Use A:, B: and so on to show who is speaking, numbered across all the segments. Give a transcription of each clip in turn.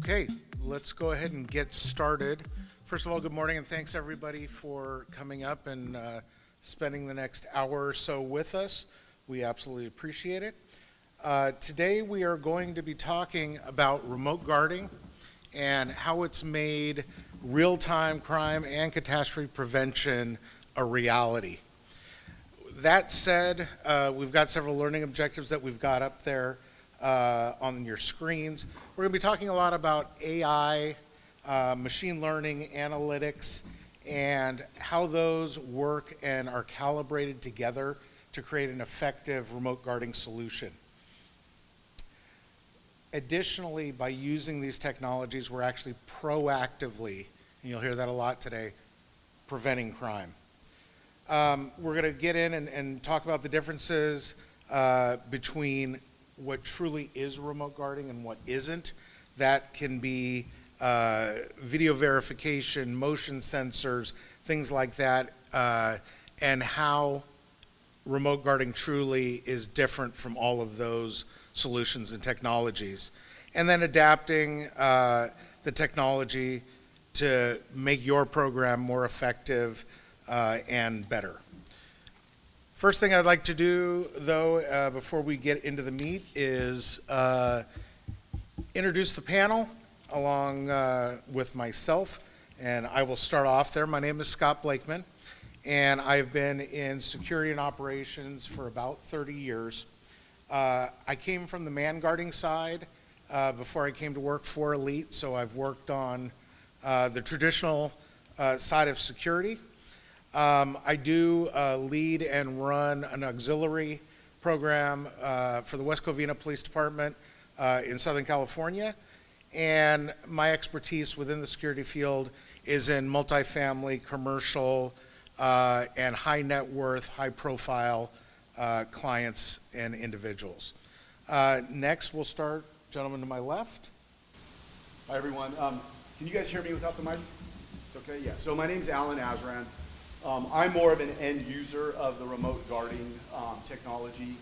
A: Okay, let's go ahead and get started. First of all, good morning and thanks everybody for coming up and spending the next hour or so with us. We absolutely appreciate it. Today we are going to be talking about remote guarding and how it's made real-time crime and catastrophe prevention a reality. That said, we've got several learning objectives that we've got up there on your screens. We're going to be talking a lot about AI, machine learning, analytics, and how those work and are calibrated together to create an effective remote guarding solution. Additionally, by using these technologies, we're actually proactively, and you'll hear that a lot today, preventing crime. We're going to get in and talk about the differences between what truly is remote guarding and what isn't. That can be video verification, motion sensors, things like that, and how remote guarding truly is different from all of those solutions and technologies. And then adapting the technology to make your program more effective and better. First thing I'd like to do, though, before we get into the meat is introduce the panel along with myself, and I will start off there. My name is Scott Blakeman, and I've been in security and operations for about 30 years. I came from the man guarding side before I came to work for Elite, so I've worked on the traditional side of security. I do lead and run an auxiliary program for the West Covina Police Department in Southern California, and my expertise within the security field is in multifamily, commercial, and high net worth, high profile clients and individuals. Next, we'll start, gentleman to my left.
B: Hi everyone. Can you guys hear me without the mic? It's okay? Yeah. So my name's Alan Azran. I'm more of an end user of the remote guarding technology.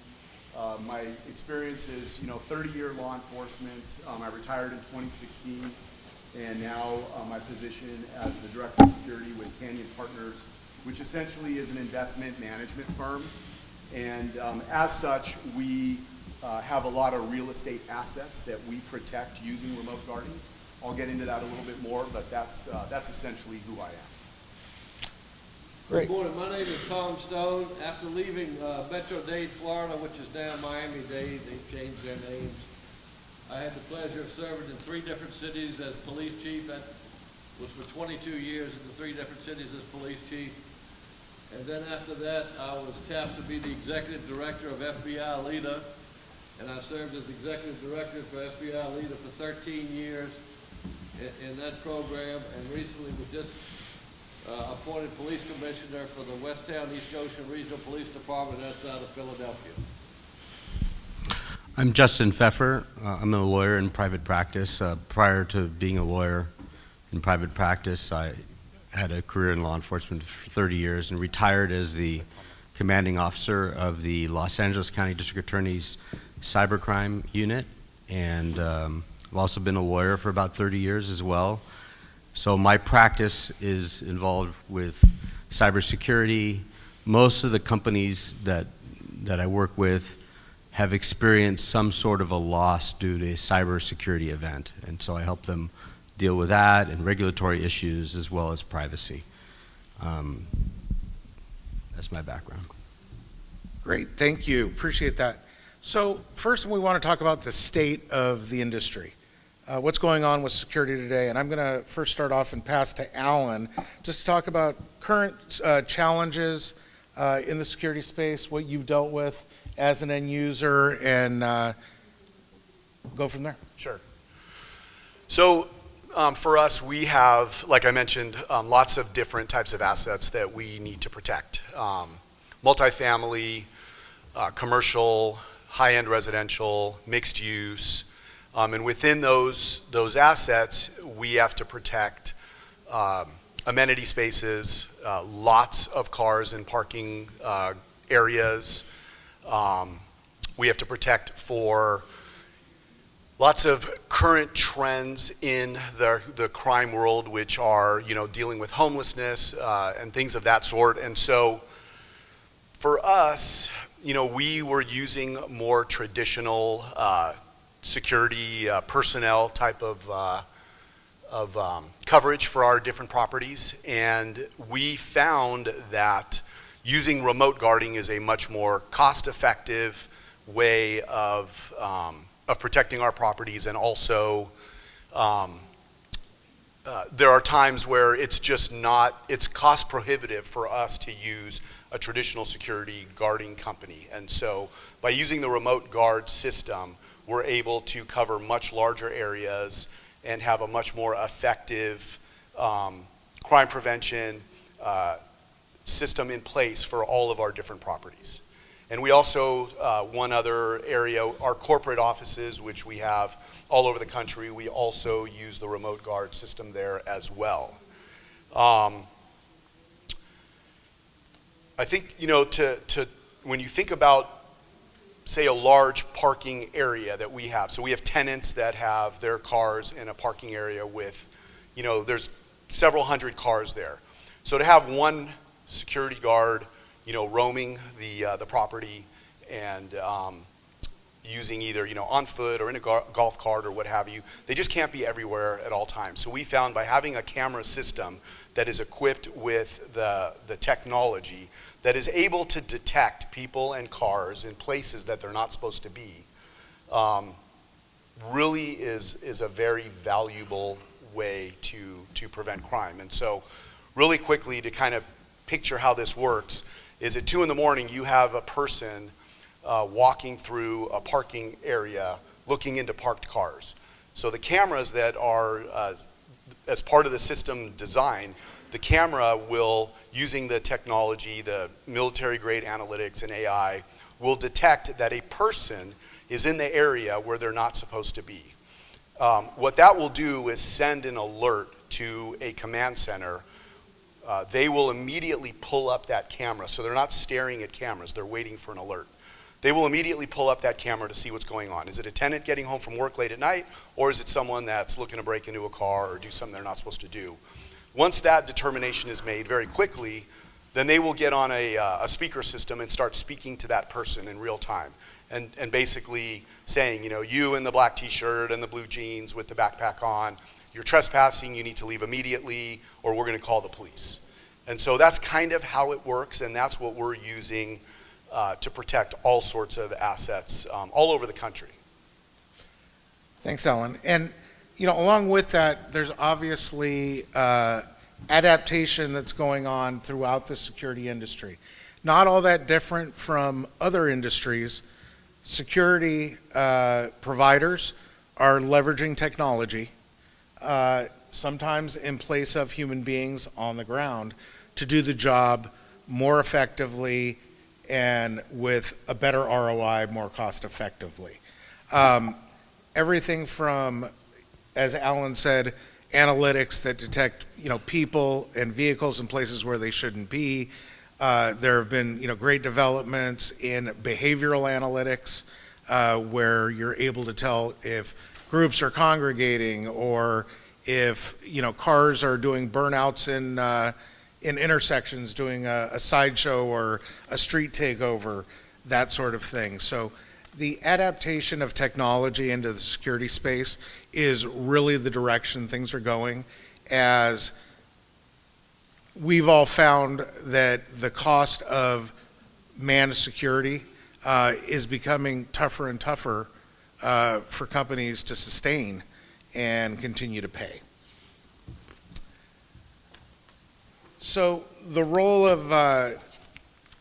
B: My experience is, 30-year law enforcement. I retired in 2016, and now my position as the director of security with Canyon Partners, which essentially is an investment management firm. And as such, we have a lot of real estate assets that we protect using remote guarding. I'll get into that a little bit more, but that's essentially who I am.
A: Great.
C: Good morning. My name is Tom Stone. After leaving Metro-Dade, Florida, which is now Miami-Dade, they've changed their names. I had the pleasure of serving in 3 different cities as police chief. That was for 22 years in the 3 different cities as police chief. And then after that, I was tapped to be the executive director of FBI LEADA, and I served as executive director for FBI LEADA for 13 years in that program, and recently was just appointed police commissioner for the Westtown East Goshen Regional Police Department outside of Philadelphia.
D: I'm Justin Pfeffer. I'm a lawyer in private practice. Prior to being a lawyer in private practice, I had a career in law enforcement for 30 years and retired as the commanding officer of the Los Angeles County District Attorney's cybercrime unit. And I've also been a lawyer for about 30 years as well. So my practice is involved with cybersecurity. Most of the companies that I work with have experienced some sort of a loss due to a cybersecurity event. And so I help them deal with that and regulatory issues as well as privacy. That's my background.
A: Great, thank you, appreciate that. So first we want to talk about the state of the industry. What's going on with security today, and I'm going to first start off and pass to Alan just to talk about current challenges in the security space, what you've dealt with as an end user, and go from there.
B: Sure. So for us, we have, like I mentioned, lots of different types of assets that we need to protect. Multifamily, commercial, high-end residential, mixed use. And within those assets, we have to protect amenity spaces, lots of cars in parking areas. We have to protect for lots of current trends in the crime world, which are, dealing with homelessness and things of that sort. And so for us, we were using more traditional security personnel type of coverage for our different properties. And we found that using remote guarding is a much more cost-effective way of protecting our properties. And also there are times where it's cost prohibitive for us to use a traditional security guarding company. And so by using the remote guard system, we're able to cover much larger areas and have a much more effective crime prevention system in place for all of our different properties. And we also, one other area, our corporate offices, which we have all over the country, we also use the remote guard system there as well. I think, when you think about, say, a large parking area that we have, so we have tenants that have their cars in a parking area with, there's several hundred cars there. So to have one security guard, roaming the property and using either, on foot or in a golf cart or what have you, they just can't be everywhere at all times. So we found by having a camera system that is equipped with the technology that is able to detect people and cars in places that they're not supposed to be, really is a very valuable way to prevent crime. And so really quickly, to kind of picture how this works, is at 2 a.m. you have a person walking through a parking area looking into parked cars. So the cameras that are, as part of the system design, the camera will, using the technology, the military-grade analytics and AI, will detect that a person is in the area where they're not supposed to be. What that will do is send an alert to a command center. They will immediately pull up that camera. So they're not staring at cameras, they're waiting for an alert. They will immediately pull up that camera to see what's going on. Is it a tenant getting home from work late at night, or is it someone that's looking to break into a car or do something they're not supposed to do? Once that determination is made very quickly, then they will get on a speaker system and start speaking to that person in real time. And basically saying, you in the black t-shirt and the blue jeans with the backpack on, you're trespassing, you need to leave immediately, or we're going to call the police. And so that's kind of how it works, and that's what we're using to protect all sorts of assets all over the country.
A: Thanks, Alan. And, along with that, there's obviously adaptation that's going on throughout the security industry. Not all that different from other industries. Security providers are leveraging technology, sometimes in place of human beings on the ground, to do the job more effectively and with a better ROI more cost effectively. Everything from, as Alan said, analytics that detect people and vehicles in places where they shouldn't be. There have been great developments in behavioral analytics where you're able to tell if groups are congregating or if cars are doing burnouts in intersections, doing a sideshow or a street takeover, that sort of thing. So the adaptation of technology into the security space is really the direction things are going, as we've all found that the cost of managed security is becoming tougher and tougher for companies to sustain and continue to pay. So the role of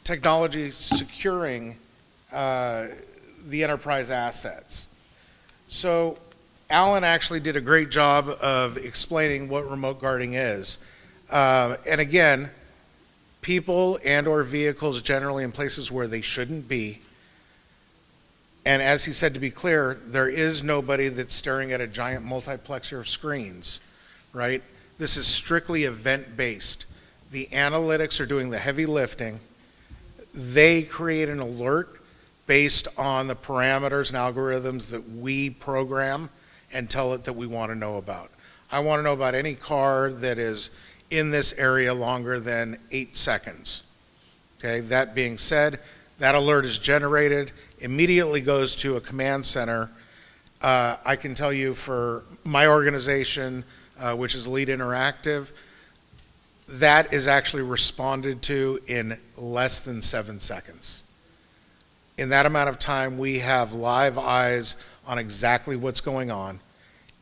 A: technology securing the enterprise assets. So Alan actually did a great job of explaining what remote guarding is. And again, people and or vehicles generally in places where they shouldn't be. And as he said, to be clear, there is nobody that's staring at a giant multiplexer of screens, right? This is strictly event-based. The analytics are doing the heavy lifting. They create an alert based on the parameters and algorithms that we program and tell it that we want to know about. I want to know about any car that is in this area longer than 8 seconds. Okay, that being said, that alert is generated, immediately goes to a command center. I can tell you for my organization, which is Lead Interactive, that is actually responded to in less than 7 seconds. In that amount of time, we have live eyes on exactly what's going on,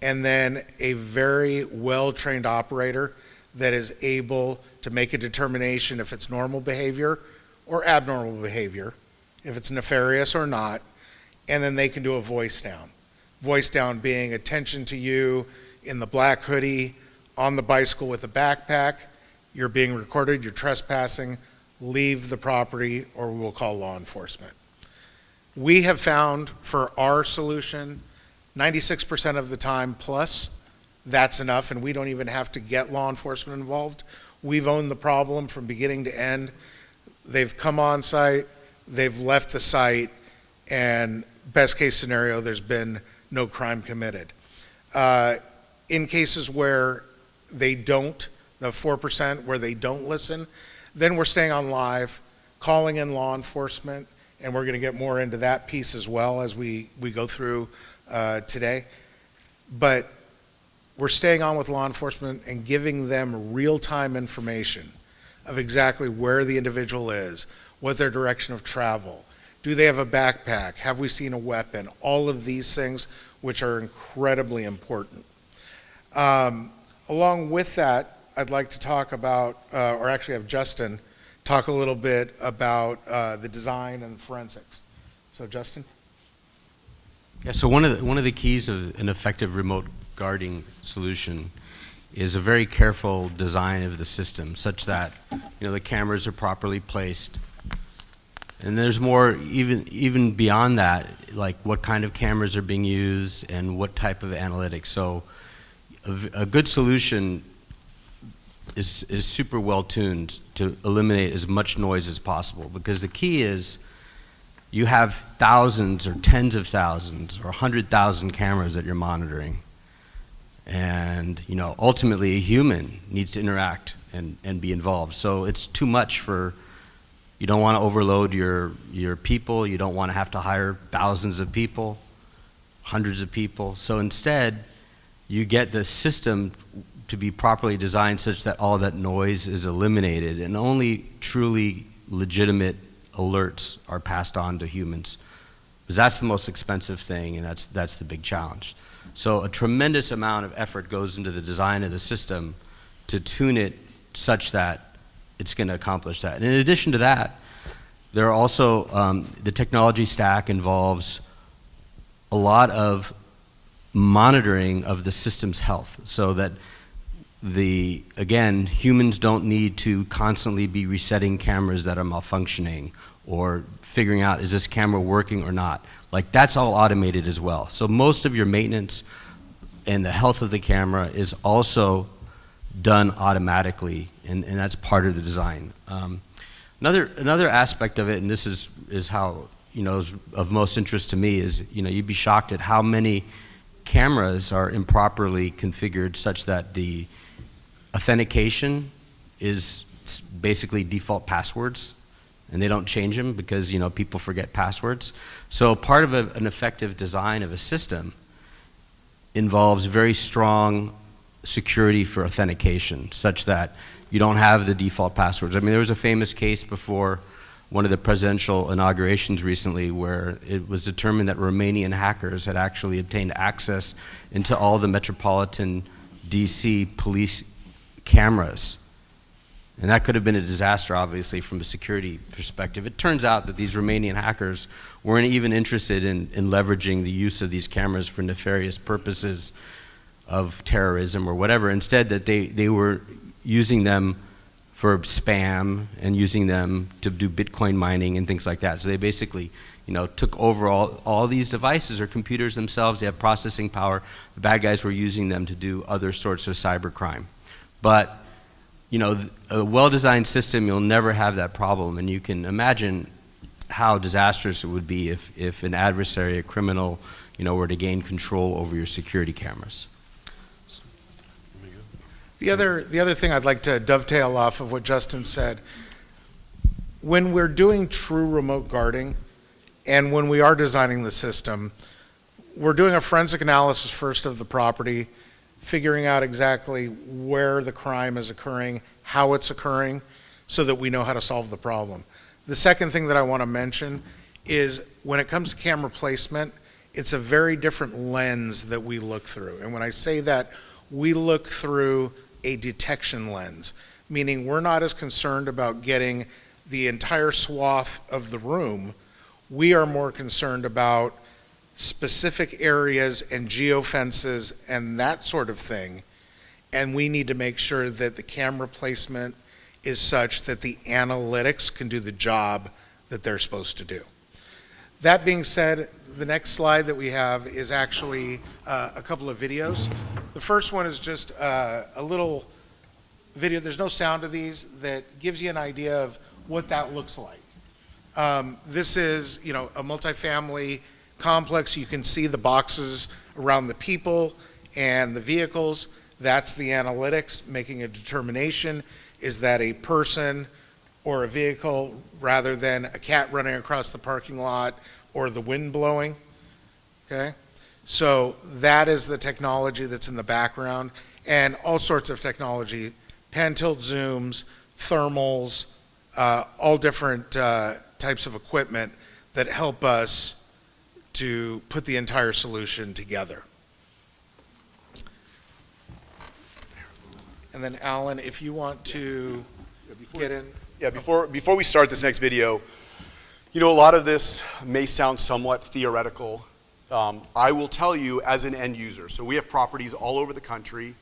A: and then a very well-trained operator that is able to make a determination if it's normal behavior or abnormal behavior, if it's nefarious or not, and then they can do a voice down. Voice down being attention to you in the black hoodie, on the bicycle with a backpack, you're being recorded, you're trespassing, leave the property, or we will call law enforcement. We have found for our solution, 96% of the time plus, that's enough, and we don't even have to get law enforcement involved. We've owned the problem from beginning to end. They've come on site, they've left the site, and best case scenario, there's been no crime committed. In cases where they don't, the 4% where they don't listen, then we're staying on live, calling in law enforcement, and we're going to get more into that piece as well as we go through today. But we're staying on with law enforcement and giving them real-time information of exactly where the individual is, what their direction of travel, do they have a backpack, have we seen a weapon, all of these things which are incredibly important. Along with that, I'd like to talk about, or actually have Justin talk a little bit about the design and forensics. So Justin?
D: Yeah, so one of the keys of an effective remote guarding solution is a very careful design of the system such that, you know, the cameras are properly placed. And there's more even beyond that, like what kind of cameras are being used and what type of analytics. So a good solution is super well tuned to eliminate as much noise as possible, because the key is you have thousands or tens of thousands or 100,000 cameras that you're monitoring. And, you know, ultimately a human needs to interact and be involved. So it's too much for, you don't want to overload your people, you don't want to have to hire thousands of people, hundreds of people. So instead, you get the system to be properly designed such that all that noise is eliminated and only truly legitimate alerts are passed on to humans. Because that's the most expensive thing, and that's the big challenge. So a tremendous amount of effort goes into the design of the system to tune it such that it's going to accomplish that. And in addition to that, there are also, the technology stack involves a lot of monitoring of the system's health, so that again, humans don't need to constantly be resetting cameras that are malfunctioning or figuring out, is this camera working or not? Like, that's all automated as well. So most of your maintenance and the health of the camera is also done automatically, and that's part of the design. Another aspect of it, and this is how, you know, is of most interest to me, is, you know, you'd be shocked at how many cameras are improperly configured such that the authentication is basically default passwords, and they don't change them because, you know, people forget passwords. So part of an effective design of a system involves very strong security for authentication, such that you don't have the default passwords. I mean, there was a famous case before one of the presidential inaugurations recently where it was determined that Romanian hackers had actually obtained access into all the metropolitan DC police cameras. And that could have been a disaster, obviously, from a security perspective. It turns out that these Romanian hackers weren't even interested in leveraging the use of these cameras for nefarious purposes of terrorism or whatever. Instead, that they were using them for spam and using them to do Bitcoin mining and things like that. So they basically, you know, took over all these devices or computers themselves. They have processing power. The bad guys were using them to do other sorts of cybercrime. But, you know, a well-designed system, you'll never have that problem. And you can imagine how disastrous it would be if an adversary, a criminal, were to gain control over your security cameras.
A: The other thing I'd like to dovetail off of what Justin said, when we're doing true remote guarding and when we are designing the system, we're doing a forensic analysis first of the property, figuring out exactly where the crime is occurring, how it's occurring, so that we know how to solve the problem. The second thing that I want to mention is when it comes to camera placement, it's a very different lens that we look through. And when I say that, we look through a detection lens, meaning we're not as concerned about getting the entire swath of the room. We are more concerned about specific areas and geofences and that sort of thing. And we need to make sure that the camera placement is such that the analytics can do the job that they're supposed to do. That being said, the next slide that we have is actually a couple of videos. The first one is just a little video, there's no sound to these, that gives you an idea of what that looks like. This is, a multifamily complex. You can see the boxes around the people and the vehicles. That's the analytics, making a determination. Is that a person or a vehicle rather than a cat running across the parking lot or the wind blowing? Okay? So that is the technology that's in the background, and all sorts of technology, pan tilt zooms, thermals, all different types of equipment that help us to put the entire solution together. And then Alan, if you want to get in.
B: Yeah, before we start this next video, a lot of this may sound somewhat theoretical. I will tell you as an end user, so we have properties all over the country,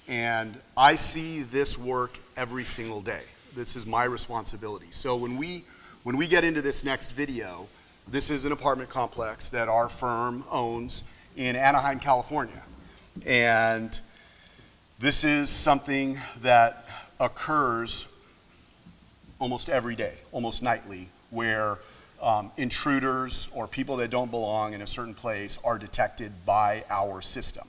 B: and I see this work every single day. This is my responsibility. So when we get into this next video, this is an apartment complex that our firm owns in Anaheim, California. And this is something that occurs almost every day, almost nightly, where intruders or people that don't belong in a certain place are detected by our system.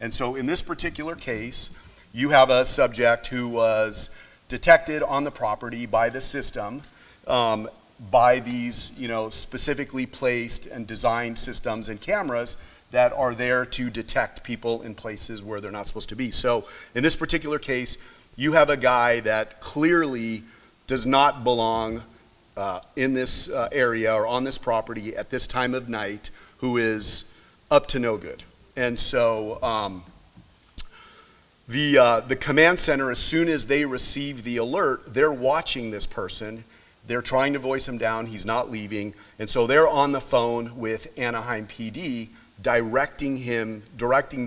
B: And so in this particular case, you have a subject who was detected on the property by the system, by these specifically placed and designed systems and cameras that are there to detect people in places where they're not supposed to be. So in this particular case, you have a guy that clearly does not belong in this area or on this property at this time of night, who is up to no good. And so the command center, as soon as they receive the alert, they're watching this person. They're trying to voice him down. He's not leaving. And so they're on the phone with Anaheim PD, directing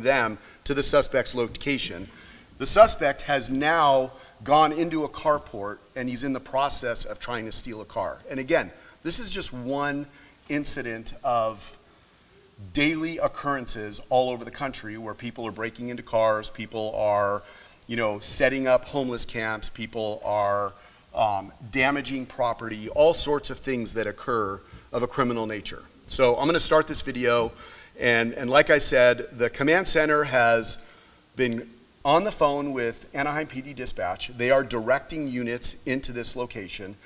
B: them to the suspect's location. The suspect has now gone into a carport, and he's in the process of trying to steal a car. And again, this is just one incident of daily occurrences all over the country where people are breaking into cars, people are, setting up homeless camps, people are damaging property, all sorts of things that occur of a criminal nature. So I'm going to start this video, and like I said, the command center has been on the phone with Anaheim PD dispatch. They are directing units into this location.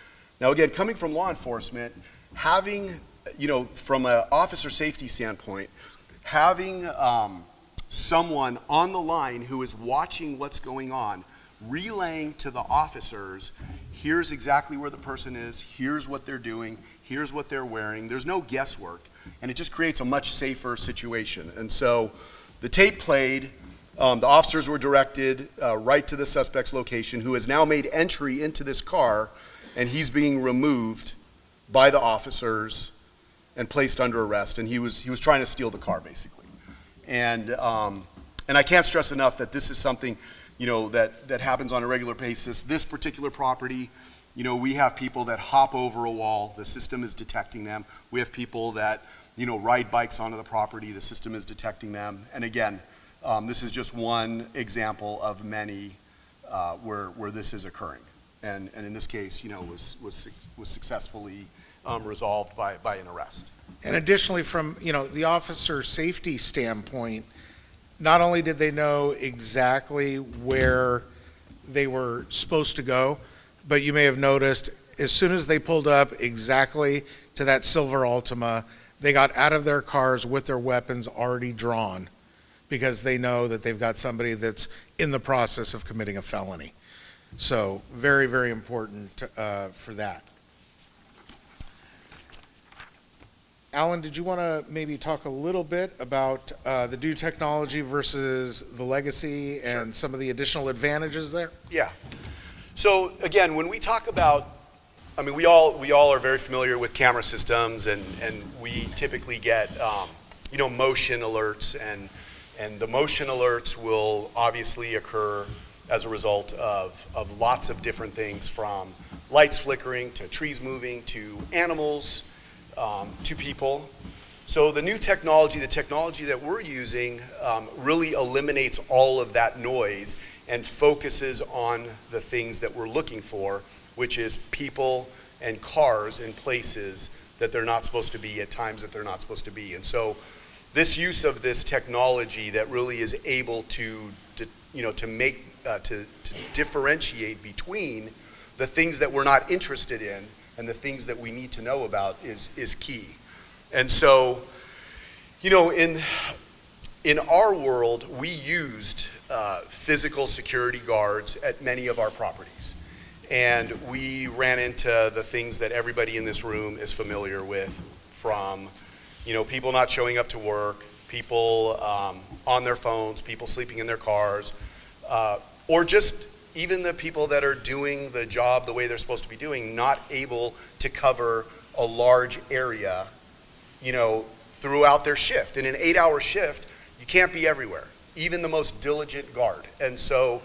B: Now again, coming from law enforcement, having, from an officer safety standpoint, having someone on the line who is watching what's going on, relaying to the officers, here's exactly where the person is, here's what they're doing, here's what they're wearing. There's no guesswork, and it just creates a much safer situation. And so the tape played. The officers were directed right to the suspect's location, who has now made entry into this car, and he's being removed by the officers and placed under arrest. And he was trying to steal the car, basically. And I can't stress enough that this is something that happens on a regular basis. This particular property, we have people that hop over a wall. The system is detecting them. We have people that ride bikes onto the property. The system is detecting them. And again, this is just one example of many where this is occurring, and in this case, was successfully resolved by an arrest.
A: And additionally, from, the officer safety standpoint, not only did they know exactly where they were supposed to go, but you may have noticed, as soon as they pulled up exactly to that silver Altima, they got out of their cars with their weapons already drawn, because they know that they've got somebody that's in the process of committing a felony. So very, very important for that. Alan, did you want to maybe talk a little bit about the new technology versus the legacy and some of the additional advantages there?
B: Yeah. So again, when we talk about, we all are very familiar with camera systems, and we typically get motion alerts, and the motion alerts will obviously occur as a result of lots of different things, from lights flickering to trees moving to animals to people. So the new technology, the technology that we're using, really eliminates all of that noise and focuses on the things that we're looking for, which is people and cars in places that they're not supposed to be, at times that they're not supposed to be. And so this use of this technology that really is able to differentiate between the things that we're not interested in and the things that we need to know about is key. And so, in our world, we used physical security guards at many of our properties. And we ran into the things that everybody in this room is familiar with, from people not showing up to work, people on their phones, people sleeping in their cars, or just even the people that are doing the job the way they're supposed to be doing, not able to cover a large area, throughout their shift. In an 8-hour shift, you can't be everywhere, even the most diligent guard. And so,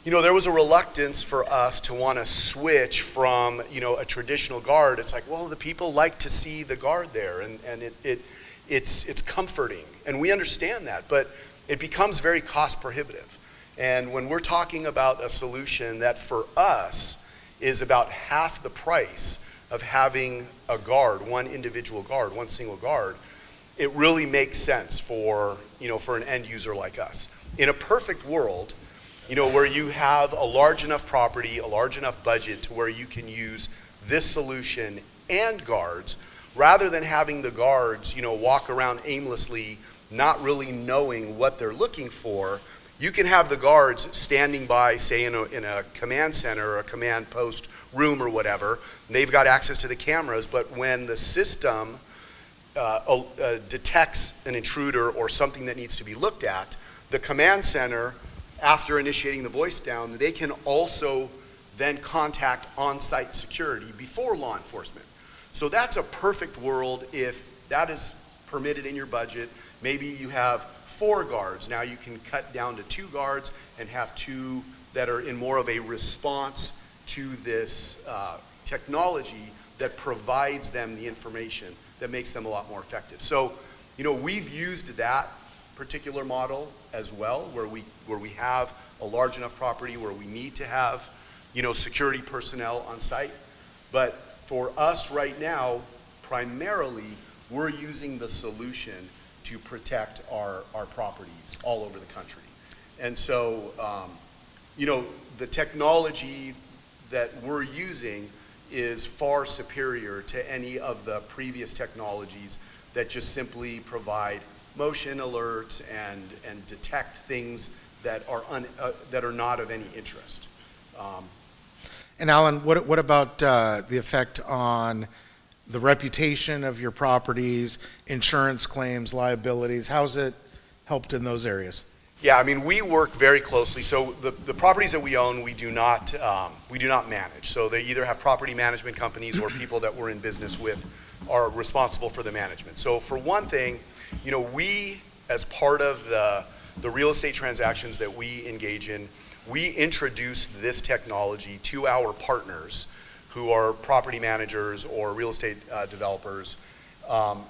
B: there was a reluctance for us to want to switch from, a traditional guard. It's like, well, the people like to see the guard there, and it's comforting. And we understand that, but it becomes very cost prohibitive. And when we're talking about a solution that for us is about half the price of having a guard, one individual guard, one single guard, it really makes sense for an end user like us. In a perfect world, where you have a large enough property, a large enough budget to where you can use this solution and guards, rather than having the guards, walk around aimlessly, not really knowing what they're looking for, you can have the guards standing by, say, in a command center or a command post room or whatever. They've got access to the cameras, but when the system detects an intruder or something that needs to be looked at, the command center, after initiating the voice down, they can also then contact on-site security before law enforcement. So that's a perfect world if that is permitted in your budget. Maybe you have 4 guards. Now you can cut down to 2 guards and have 2 that are in more of a response to this technology that provides them the information that makes them a lot more effective. So, we've used that particular model as well, where we have a large enough property where we need to have, security personnel on site. But for us right now, primarily, we're using the solution to protect our properties all over the country. And so, the technology that we're using is far superior to any of the previous technologies that just simply provide motion alerts and detect things that are not of any interest.
A: And Alan, what about the effect on the reputation of your properties, insurance claims, liabilities? How's it helped in those areas?
B: Yeah, we work very closely. So the properties that we own, we do not manage. So they either have property management companies or people that we're in business with are responsible for the management. So for one thing, we, as part of the real estate transactions that we engage in, we introduce this technology to our partners who are property managers or real estate developers.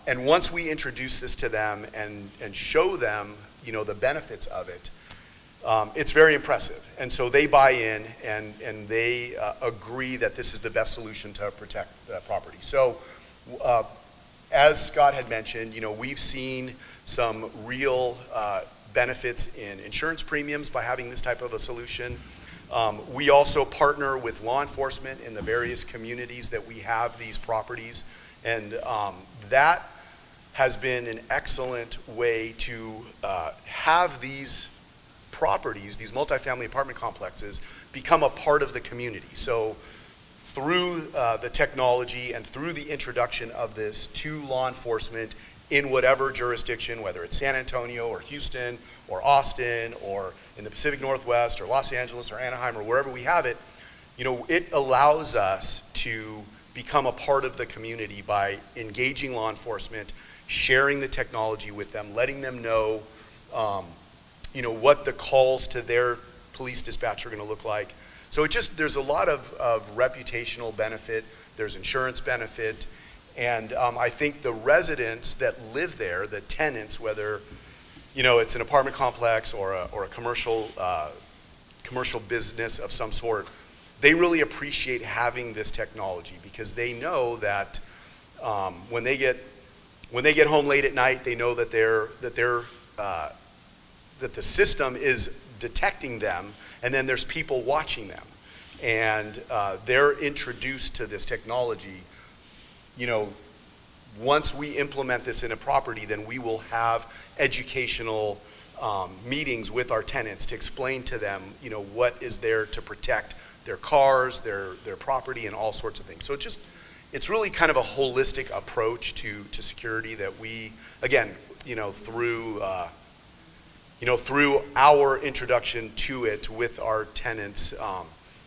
B: And once we introduce this to them and show them, the benefits of it, it's very impressive. And so they buy in and they agree that this is the best solution to protect that property. So as Scott had mentioned, we've seen some real benefits in insurance premiums by having this type of a solution. We also partner with law enforcement in the various communities that we have these properties, and that has been an excellent way to have these properties, these multifamily apartment complexes, become a part of the community. So through the technology and through the introduction of this to law enforcement in whatever jurisdiction, whether it's San Antonio or Houston or Austin or in the Pacific Northwest or Los Angeles or Anaheim or wherever we have it, it allows us to become a part of the community by engaging law enforcement, sharing the technology with them, letting them know, what the calls to their police dispatch are going to look like. So there's a lot of reputational benefit, there's insurance benefit, and I think the residents that live there, the tenants, whether it's an apartment complex or a commercial business of some sort, they really appreciate having this technology because they know that when they get home late at night, they know that that the system is detecting them, and then there's people watching them, and they're introduced to this technology. Once we implement this in a property, then we will have educational meetings with our tenants to explain to them, what is there to protect their cars, their property, and all sorts of things. So it's really kind of a holistic approach to security that we, again, through our introduction to it with our tenants,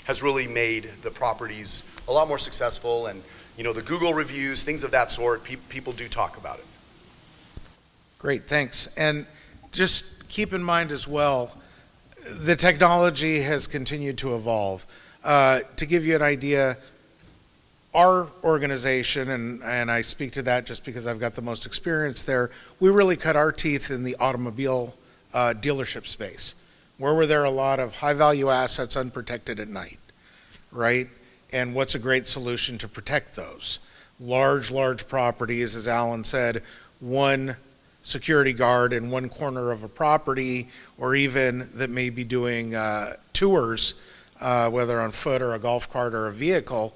B: has really made the properties a lot more successful. And the Google reviews, things of that sort, people do talk about it.
A: Great, thanks. And just keep in mind as well, the technology has continued to evolve. To give you an idea, our organization, and I speak to that just because I've got the most experience there, we really cut our teeth in the automobile dealership space, where there are a lot of high-value assets unprotected at night, right? And what's a great solution to protect those? Large properties, as Alan said, one security guard in one corner of a property, or even that may be doing tours, whether on foot or a golf cart or a vehicle,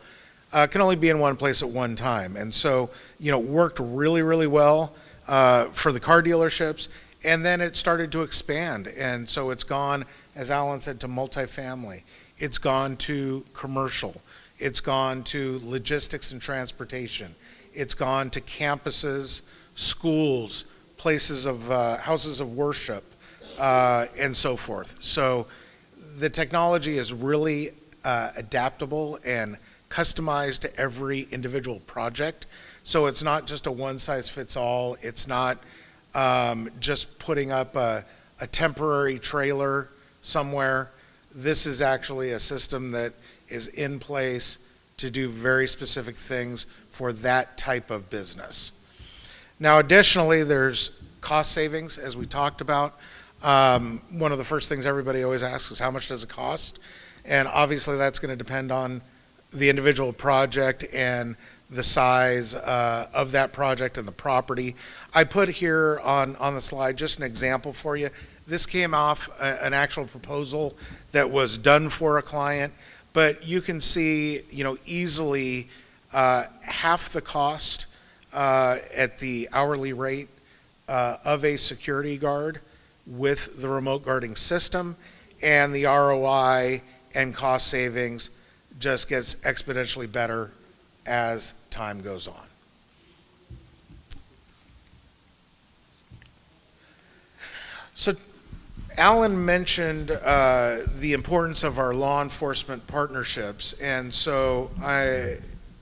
A: can only be in one place at one time. And so, worked really well for the car dealerships, and then it started to expand. And so it's gone, as Alan said, to multifamily. It's gone to commercial. It's gone to logistics and transportation. It's gone to campuses, schools, places of houses of worship, and so forth. So the technology is really adaptable and customized to every individual project. So it's not just a one-size-fits-all. It's not just putting up a temporary trailer somewhere. This is actually a system that is in place to do very specific things for that type of business. Now, additionally, there's cost savings, as we talked about. One of the first things everybody always asks is, how much does it cost? And obviously, that's going to depend on the individual project and the size of that project and the property. I put here on the slide just an example for you. This came off an actual proposal that was done for a client, but you can see, easily half the cost at the hourly rate of a security guard with the remote guarding system, and the ROI and cost savings just gets exponentially better as time goes on. So Alan mentioned the importance of our law enforcement partnerships, and so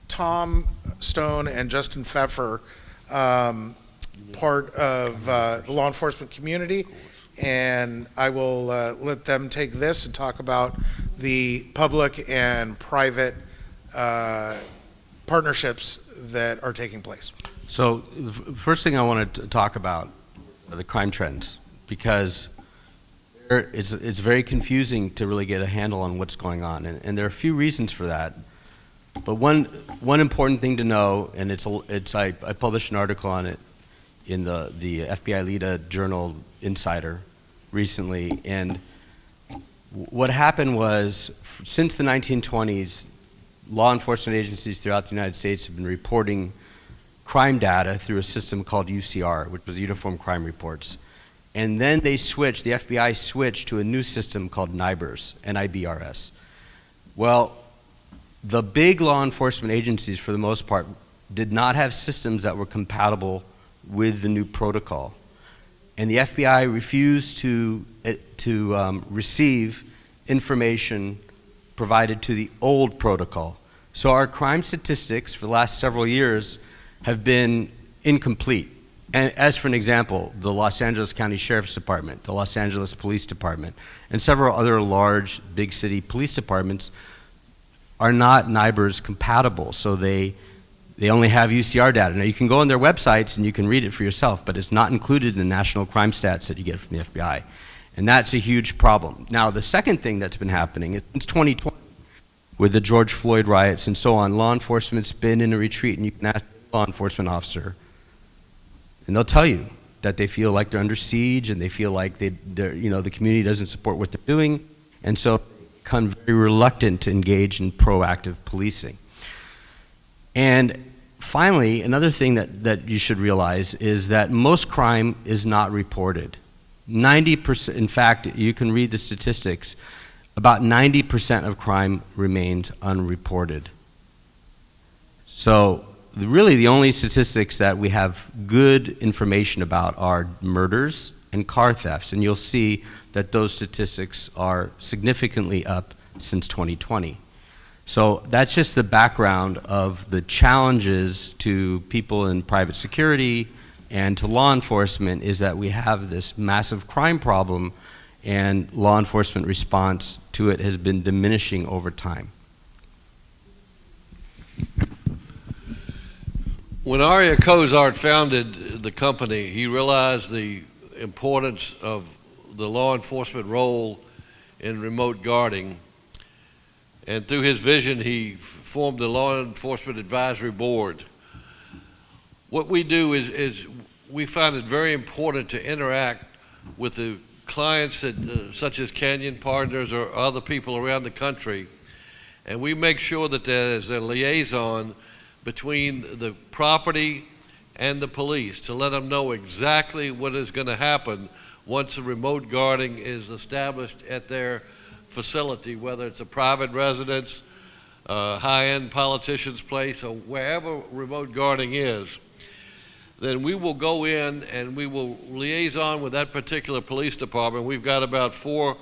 A: Tom Stone and Justin Pfeffer, part of the law enforcement community, and I will let them take this and talk about the public and private partnerships that are taking place.
D: So the first thing I wanted to talk about are the crime trends, because it's very confusing to really get a handle on what's going on, and there are a few reasons for that. But one important thing to know, and I published an article on it in the FBI Leda Journal Insider recently, and what happened was, since the 1920s, law enforcement agencies throughout the United States have been reporting crime data through a system called UCR, which was Uniform Crime Reports. And then the FBI switched to a new system called NIBRS, N-I-B-R-S. Well, the big law enforcement agencies, for the most part, did not have systems that were compatible with the new protocol. And the FBI refused to receive information provided to the old protocol. So our crime statistics for the last several years have been incomplete. And as for an example, the Los Angeles County Sheriff's Department, the Los Angeles Police Department, and several other large big city police departments are not NIBRS compatible, so they only have UCR data. Now you can go on their websites and you can read it for yourself, but it's not included in the national crime stats that you get from the FBI. And that's a huge problem. Now the second thing that's been happening is since 2020, with the George Floyd riots and so on, law enforcement's been in a retreat, and you can ask a law enforcement officer, and they'll tell you that they feel like they're under siege, and they feel like the community doesn't support what they're doing, and so become very reluctant to engage in proactive policing. And finally, another thing that you should realize is that most crime is not reported. 90%, in fact, you can read the statistics, about 90% of crime remains unreported. So really the only statistics that we have good information about are murders and car thefts, and you'll see that those statistics are significantly up since 2020. So that's just the background of the challenges to people in private security and to law enforcement, is that we have this massive crime problem, and law enforcement response to it has been diminishing over time.
E: When Aria Cozart founded the company, he realized the importance of the law enforcement role in remote guarding. And through his vision, he formed the Law Enforcement Advisory Board. What we do is we find it very important to interact with the clients that, such as Canyon Partners or other people around the country, and we make sure that there's a liaison between the property and the police to let them know exactly what is going to happen once the remote guarding is established at their facility, whether it's a private residence, high-end politician's place, or wherever remote guarding is. Then we will go in and we will liaison with that particular police department. We've got about 4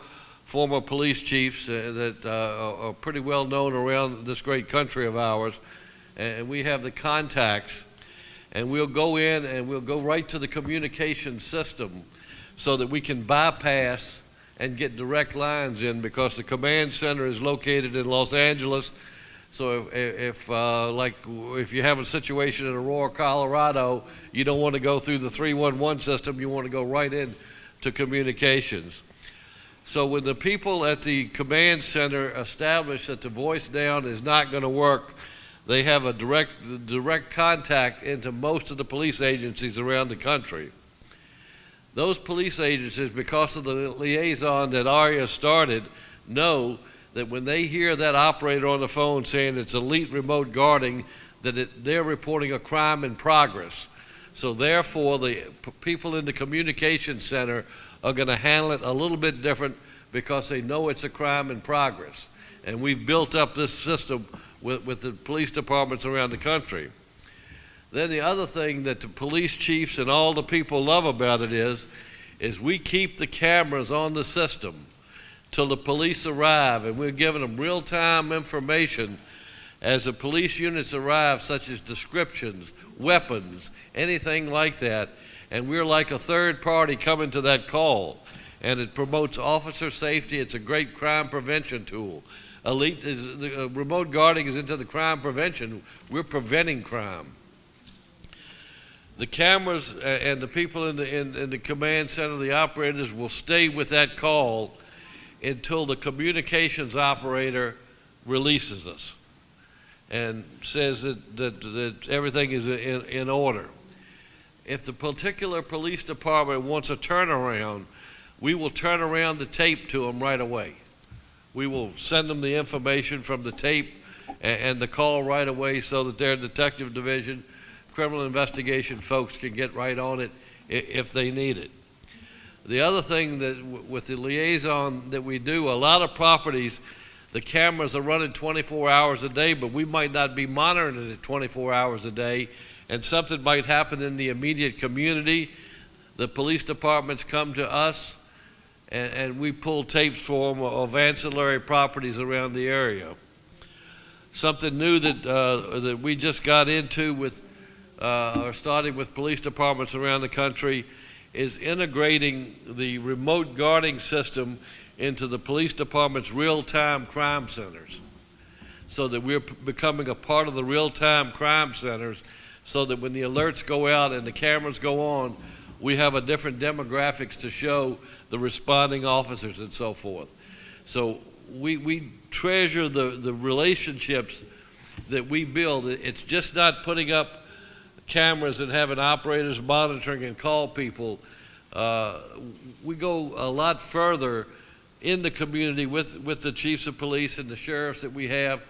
E: former police chiefs that are pretty well known around this great country of ours, and we have the contacts, and we'll go in and we'll go right to the communication system so that we can bypass and get direct lines in, because the command center is located in Los Angeles. So if you have a situation in Aurora, Colorado, you don't want to go through the 311 system, you want to go right in to communications. So when the people at the command center establish that the voice down is not going to work, they have a direct contact into most of the police agencies around the country. Those police agencies, because of the liaison that Aria started, know that when they hear that operator on the phone saying it's elite remote guarding, that they're reporting a crime in progress. So therefore, the people in the communication center are going to handle it a little bit different, because they know it's a crime in progress. And we've built up this system with the police departments around the country. Then the other thing that the police chiefs and all the people love about it is we keep the cameras on the system till the police arrive, and we're giving them real-time information as the police units arrive, such as descriptions, weapons, anything like that, and we're like a third party coming to that call, and it promotes officer safety. It's a great crime prevention tool. Remote guarding is into the crime prevention. We're preventing crime. the cameras and the people in the command center, the operators, will stay with that call until the communications operator releases us and says that everything is in order. If the particular police department wants a turnaround, we will turn around the tape to them right away. We will send them the information from the tape and the call right away so that their detective division, criminal investigation folks can get right on it if they need it. The other thing that with the liaison that we do, a lot of properties, the cameras are running 24 hours a day, but we might not be monitoring it 24 hours a day, and something might happen in the immediate community. The police departments come to us, and we pull tapes for them of ancillary properties around the area. Something new that we just got into with, or starting with police departments around the country, is integrating the remote guarding system into the police department's real-time crime centers, so that we're becoming a part of the real-time crime centers, so that when the alerts go out and the cameras go on, we have a different demographics to show the responding officers and so forth. So we treasure the relationships that we build. It's just not putting up cameras and having operators monitoring and call people. We go a lot further in the community with the chiefs of police and the sheriffs that we have,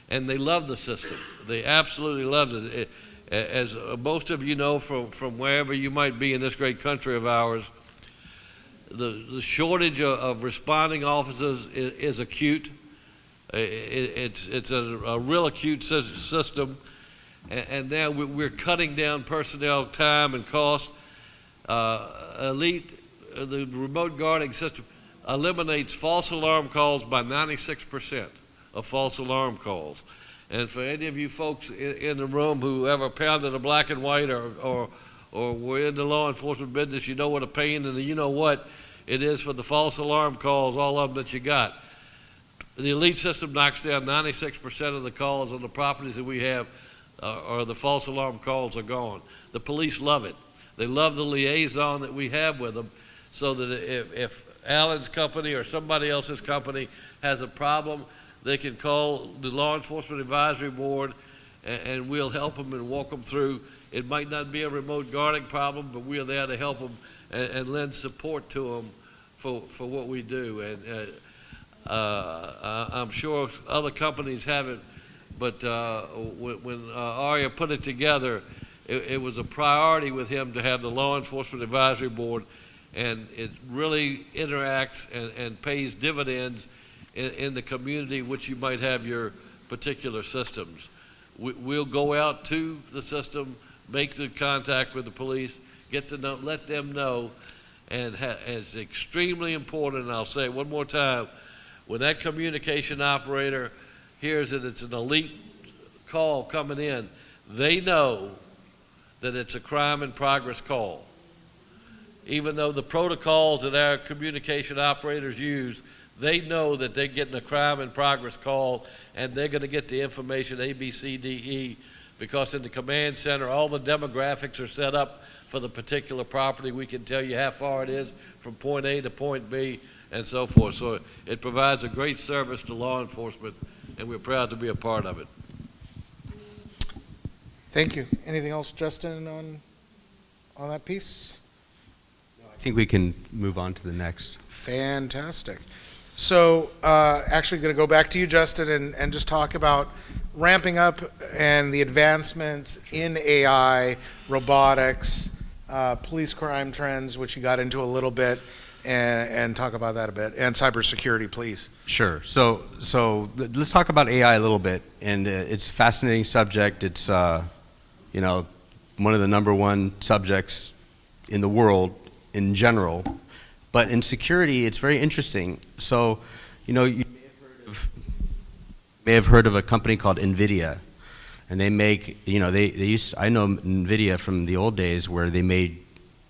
E: and they love the system. They absolutely love it. As most of you know from wherever you might be in this great country of ours, the shortage of responding officers is acute. It's a real acute system, and now we're cutting down personnel time and cost. Elite, the remote guarding system, eliminates false alarm calls by 96% of false alarm calls. And for any of you folks in the room who ever pounded a black and white or were in the law enforcement business, you know what a pain and you know what it is for the false alarm calls, all of them that you got. The elite system knocks down 96% of the calls on the properties that we have, or the false alarm calls are gone. The police love it. They love the liaison that we have with them, so that if Alan's company or somebody else's company has a problem, they can call the Law Enforcement Advisory Board, and we'll help them and walk them through. It might not be a remote guarding problem, but we're there to help them and lend support to them for what we do. And I'm sure other companies have it, but when Arya put it together, it was a priority with him to have the Law Enforcement Advisory Board, and it really interacts and pays dividends in the community which you might have your particular systems. We'll go out to the system, make the contact with the police, get to know, let them know, and it's extremely important, and I'll say it one more time, when that communication operator hears that it's an elite call coming in, they know that it's a crime in progress call. Even though the protocols that our communication operators use, they know that they're getting a crime in progress call, and they're going to get the information A, B, C, D, E, because in the command center, all the demographics are set up for the particular property. We can tell you how far it is from point A to point B and so forth. So it provides a great service to law enforcement, and we're proud to be a part of it.
A: Thank you. Anything else, Justin, on that piece?
D: I think we can move on to the next.
A: Fantastic. So actually going to go back to you, Justin, and just talk about ramping up and the advancements in AI, robotics, police crime trends, which you got into a little bit, and talk about that a bit, and cybersecurity, please.
D: Sure. So let's talk about AI a little bit, and it's a fascinating subject. It's one of the number 1 subjects in the world in general, but in security, it's very interesting. So, you may have heard of a company called NVIDIA, and they make, I know NVIDIA from the old days where they made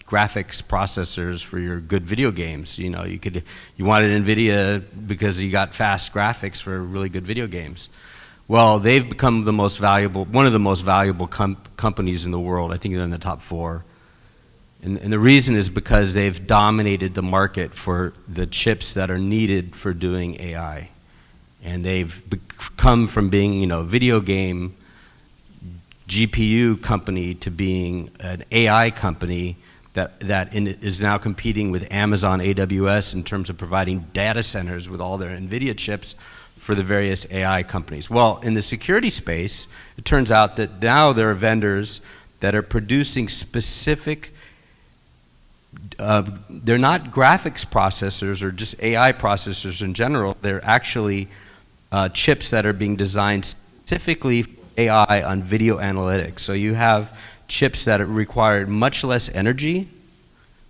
D: graphics processors for your good video games. You wanted NVIDIA because you got fast graphics for really good video games. Well, they've become one of the most valuable companies in the world. I think they're in the top 4. And the reason is because they've dominated the market for the chips that are needed for doing AI. And they've come from being, video game GPU company to being an AI company that is now competing with Amazon AWS in terms of providing data centers with all their NVIDIA chips for the various AI companies. Well, in the security space, it turns out that now there are vendors that are producing specific, they're not graphics processors or just AI processors in general. They're actually chips that are being designed specifically for AI on video analytics. So you have chips that require much less energy,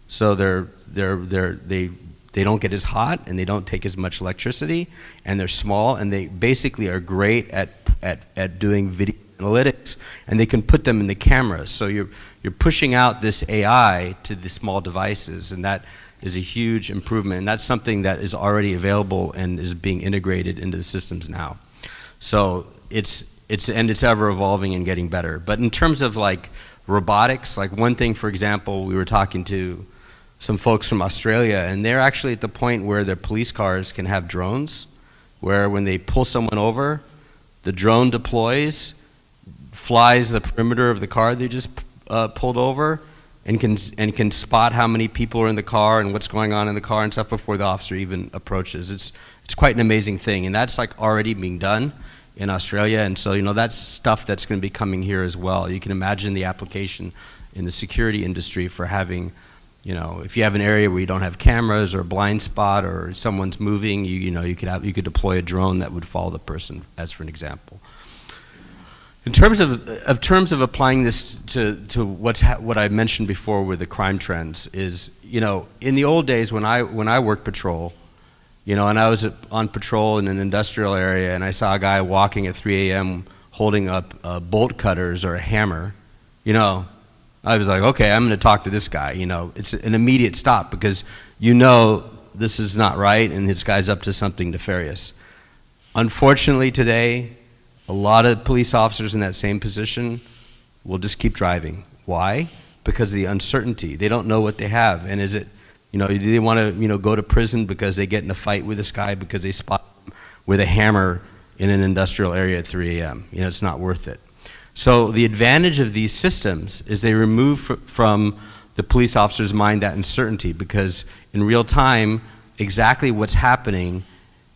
D: so they don't get as hot and they don't take as much electricity, and they're small, and they basically are great at doing video analytics, and they can put them in the cameras. So you're pushing out this AI to the small devices, and that is a huge improvement, and that's something that is already available and is being integrated into the systems now. So it's ever evolving and getting better. But in terms of like robotics, like one thing, for example, we were talking to some folks from Australia, and they're actually at the point where their police cars can have drones, where when they pull someone over, the drone deploys, flies the perimeter of the car they just pulled over, and can spot how many people are in the car and what's going on in the car and stuff before the officer even approaches. It's quite an amazing thing, and that's like already being done in Australia, and so that's stuff that's going to be coming here as well. You can imagine the application in the security industry for having, if you have an area where you don't have cameras or a blind spot or someone's moving, you could deploy a drone that would follow the person, as for an example. In terms of applying this to what I mentioned before with the crime trends is, in the old days when I worked patrol, and I was on patrol in an industrial area and I saw a guy walking at 3 a.m. holding up bolt cutters or a hammer, I was like, okay, I'm going to talk to this guy. It's an immediate stop because this is not right and this guy's up to something nefarious. Unfortunately today, a lot of police officers in that same position will just keep driving. Why? Because of the uncertainty. They don't know what they have. And is it, do they want to, go to prison because they get in a fight with this guy because they spot him with a hammer in an industrial area at 3 a.m.? It's not worth it. So the advantage of these systems is they remove from the police officer's mind that uncertainty, because in real time, exactly what's happening,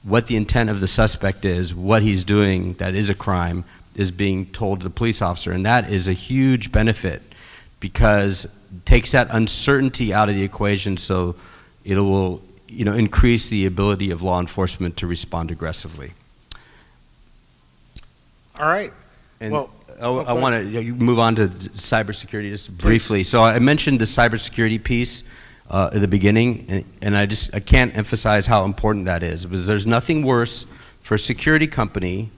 D: what the intent of the suspect is, what he's doing that is a crime, is being told to the police officer. And that is a huge benefit because it takes that uncertainty out of the equation, so it will increase the ability of law enforcement to respond aggressively.
A: All right.
D: And
A: Well,
D: I want to move on to cybersecurity just briefly. So I mentioned the cybersecurity piece at the beginning, and I can't emphasize how important that is, because there's nothing worse for a security company,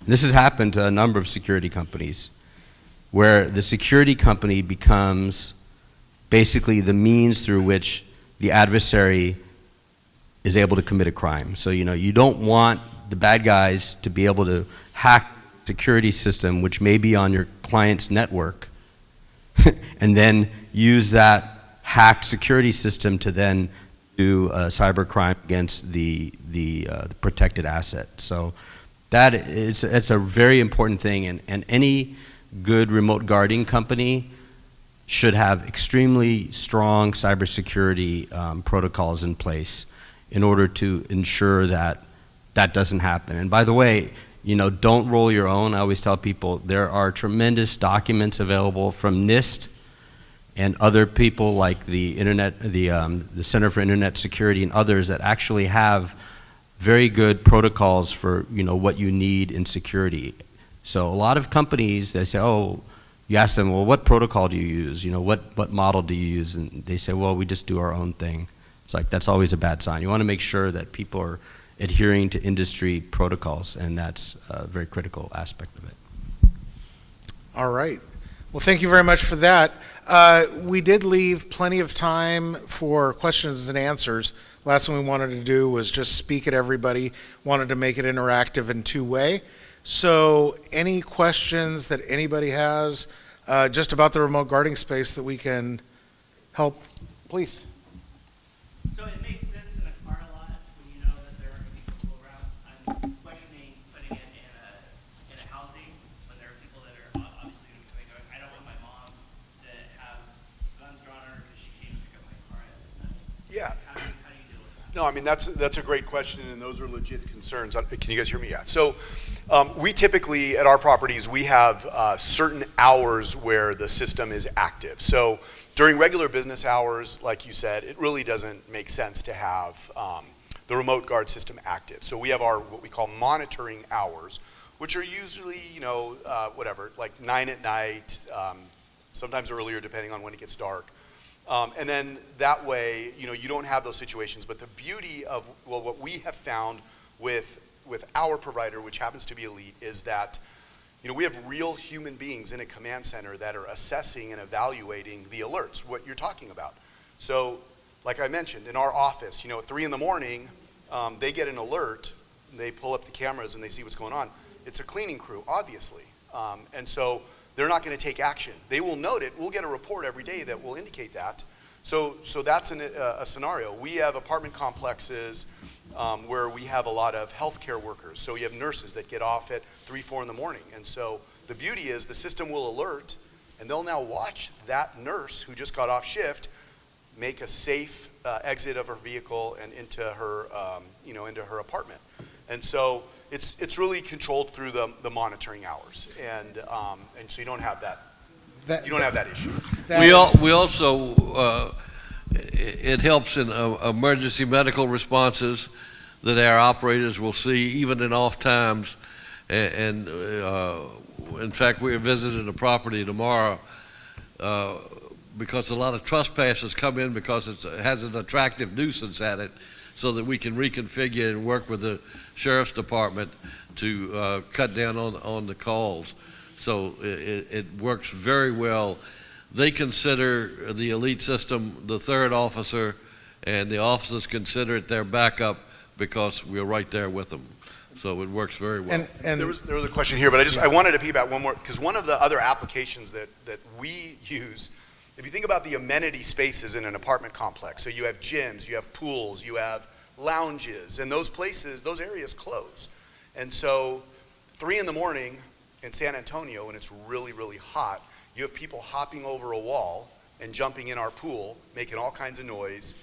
D: and this has happened to a number of security companies, where the security company becomes basically the means through which the adversary is able to commit a crime. So you don't want the bad guys to be able to hack security system, which may be on your client's network, and then use that hacked security system to then do cyber crime against the protected asset. So it's a very important thing, and any good remote guarding company should have extremely strong cybersecurity protocols in place in order to ensure that that doesn't happen. And by the way, don't roll your own. I always tell people there are tremendous documents available from NIST and other people like the Center for Internet Security and others that actually have very good protocols for what you need in security. So a lot of companies, they say, oh, you ask them, well, what protocol do you use? What model do you use? And they say, well, we just do our own thing. It's like, that's always a bad sign. You want to make sure that people are adhering to industry protocols, and that's a very critical aspect of it.
A: All right. Well, thank you very much for that. We did leave plenty of time for questions and answers. Last thing we wanted to do was just speak at everybody, wanted to make it interactive and two-way. So any questions that anybody has just about the remote guarding space that we can help, please?
F: So it makes sense in a car lot when you know that there are going to be people around. I'm questioning putting it in a housing when there are people that are obviously going to be coming. I don't want my mom to have guns drawn on her because she came to pick up my car at night.
B: Yeah.
F: How do you deal with that?
B: No, I mean, that's a great question, and those are legit concerns. Can you guys hear me? Yeah. So we typically, at our properties, we have certain hours where the system is active. So during regular business hours, like you said, it really doesn't make sense to have the remote guard system active. So we have our, what we call monitoring hours, which are usually, whatever, like 9 at night, sometimes earlier depending on when it gets dark. And then that way, you don't have those situations. But the beauty of, what we have found with our provider, which happens to be Elite, is that, we have real human beings in a command center that are assessing and evaluating the alerts, what you're talking about. So, like I mentioned, in our office, at 3 in the morning, they get an alert, they pull up the cameras and they see what's going on. It's a cleaning crew, obviously. And so they're not going to take action. They will note it. We'll get a report every day that will indicate that. So that's a scenario. We have apartment complexes where we have a lot of healthcare workers. So you have nurses that get off at 3, 4 in the morning. And so the beauty is the system will alert, and they'll now watch that nurse who just got off shift make a safe exit of her vehicle and into her, into her apartment. And so it's really controlled through the monitoring hours, and so you don't have that issue.
E: We also, it helps in emergency medical responses that our operators will see even in off times. And in fact, we're visiting a property tomorrow because a lot of trespassers come in because it has an attractive nuisance at it, so that we can reconfigure and work with the sheriff's department to cut down on the calls. So it works very well. They consider the Elite system the third officer, and the officers consider it their backup because we're right there with them. So it works very well.
A: And
B: There was a question here, but I wanted to piggyback one more, because one of the other applications that we use, if you think about the amenity spaces in an apartment complex, so you have gyms, you have pools, you have lounges, and those areas close. And so 3 in the morning in San Antonio, when it's really, really hot, you have people hopping over a wall and jumping in our pool, making all kinds of noise,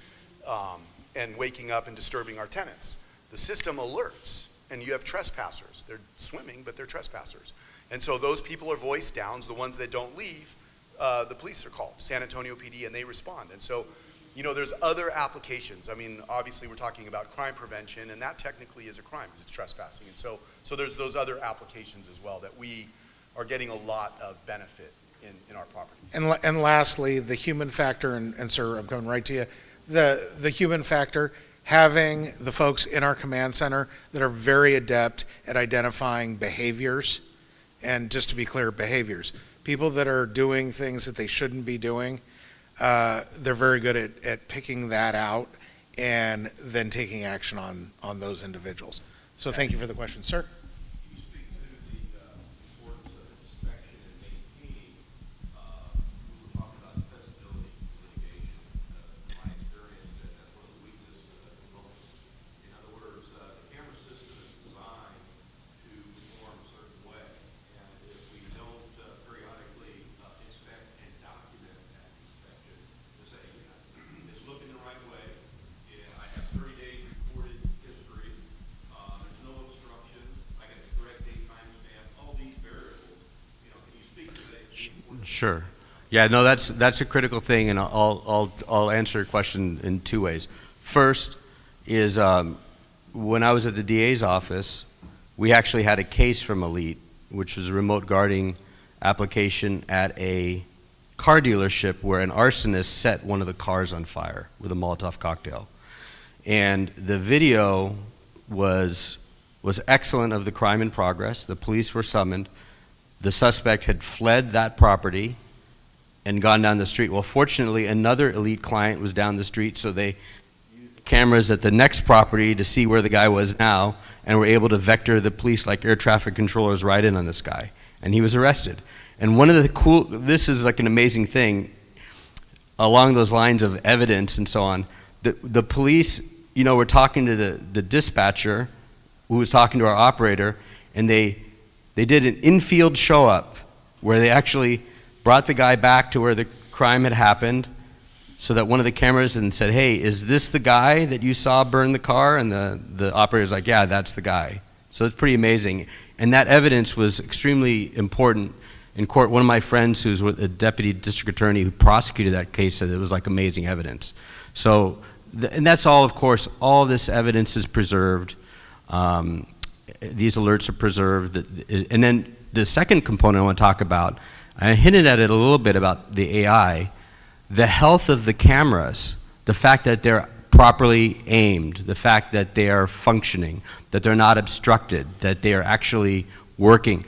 B: and waking up and disturbing our tenants. The system alerts, and you have trespassers. They're swimming, but they're trespassers. And so those people are voiced downs. The ones that don't leave, the police are called, San Antonio PD, and they respond. And so, there's other applications. I mean, obviously we're talking about crime prevention, and that technically is a crime because it's trespassing. And so there's those other applications as well that we are getting a lot of benefit in our properties.
A: And lastly, the human factor, and sir, I'm coming right to you, the human factor, having the folks in our command center that are very adept at identifying behaviors, and just to be clear, behaviors. People that are doing things that they shouldn't be doing, they're very good at picking that out and then taking action on those individuals. So thank you for the question, sir.
G: You speak to the importance of inspection and maintaining. We were talking about accessibility litigation. My experience, that's one of the weaknesses of the most. In other words, the camera system is designed to perform a certain way, and if we don't periodically inspect and document that inspection to say, it's looking the right way, I have 30 days recorded history, there's no obstruction, I got the correct date timestamp, all these variables, can you speak to that?
D: Sure. Yeah, no, that's a critical thing, and I'll answer your question in 2 ways. First is when I was at the DA's office, we actually had a case from Elite, which was a remote guarding application at a car dealership where an arsonist set one of the cars on fire with a Molotov cocktail. And the video was excellent of the crime in progress. The police were summoned. The suspect had fled that property and gone down the street. Well, fortunately, another Elite client was down the street, so they used the cameras at the next property to see where the guy was now, and were able to vector the police like air traffic controllers right in on this guy, and he was arrested. And one of the this is like an amazing thing, along those lines of evidence and so on, the police, were talking to the dispatcher, who was talking to our operator, and they did an infield show up, where they actually brought the guy back to where the crime had happened, so that one of the cameras and said, hey, is this the guy that you saw burn the car? And the operator's like, yeah, that's the guy. So it's pretty amazing. And that evidence was extremely important in court. One of my friends who's a deputy district attorney who prosecuted that case said it was like amazing evidence. So, and that's all, of course, all of this evidence is preserved. These alerts are preserved. And then the second component I want to talk about, I hinted at it a little bit about the AI, the health of the cameras, the fact that they're properly aimed, the fact that they are functioning, that they're not obstructed, that they are actually working.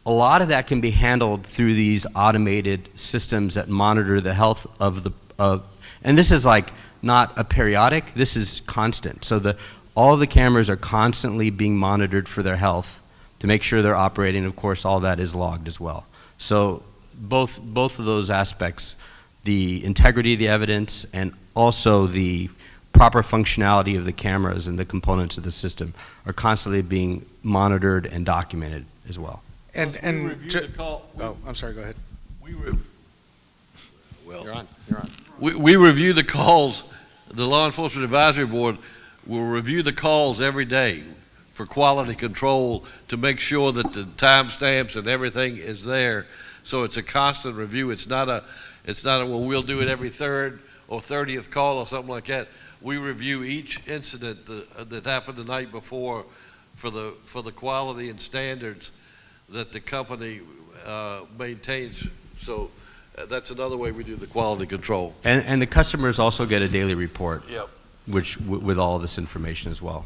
D: A lot of that can be handled through these automated systems that monitor the health of and this is like not a periodic, this is constant. So all the cameras are constantly being monitored for their health to make sure they're operating. Of course, all that is logged as well. So both of those aspects, the integrity of the evidence and also the proper functionality of the cameras and the components of the system, are constantly being monitored and documented as well.
C: We review the call.
A: Oh, I'm sorry, go ahead.
D: You're on. You're on.
E: We review the calls. The Law Enforcement Advisory Board will review the calls every day for quality control to make sure that the timestamps and everything is there. So it's a constant review. It's not a well, we'll do it every third or 30th call or something like that. We review each incident that happened the night before for the quality and standards that the company maintains. So that's another way we do the quality control.
D: And the customers also get a daily report,
E: Yep.
D: with all this information as well.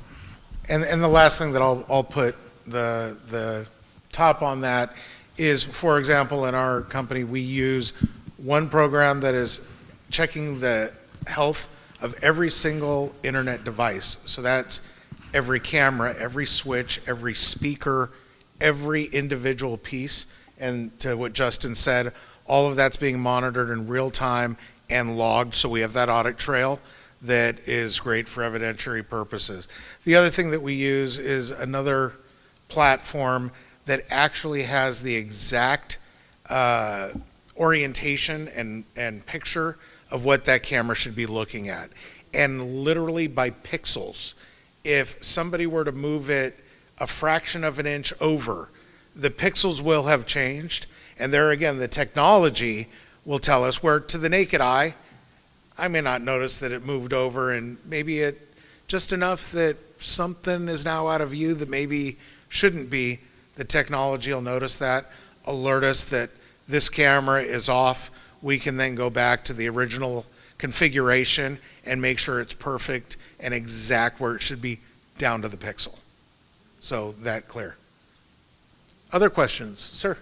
A: And the last thing that I'll put the top on that is, for example, in our company, we use one program that is checking the health of every single internet device. So that's every camera, every switch, every speaker, every individual piece. And to what Justin said, all of that's being monitored in real time and logged. So we have that audit trail that is great for evidentiary purposes. The other thing that we use is another platform that actually has the exact orientation and picture of what that camera should be looking at. And literally by pixels, if somebody were to move it a fraction of an inch over, the pixels will have changed. And there again, the technology will tell us, where to the naked eye, I may not notice that it moved over, and maybe it just enough that something is now out of view that maybe shouldn't be. The technology will notice that, alert us that this camera is off. We can then go back to the original configuration and make sure it's perfect and exact where it should be, down to the pixel. So that clear. Other questions, sir?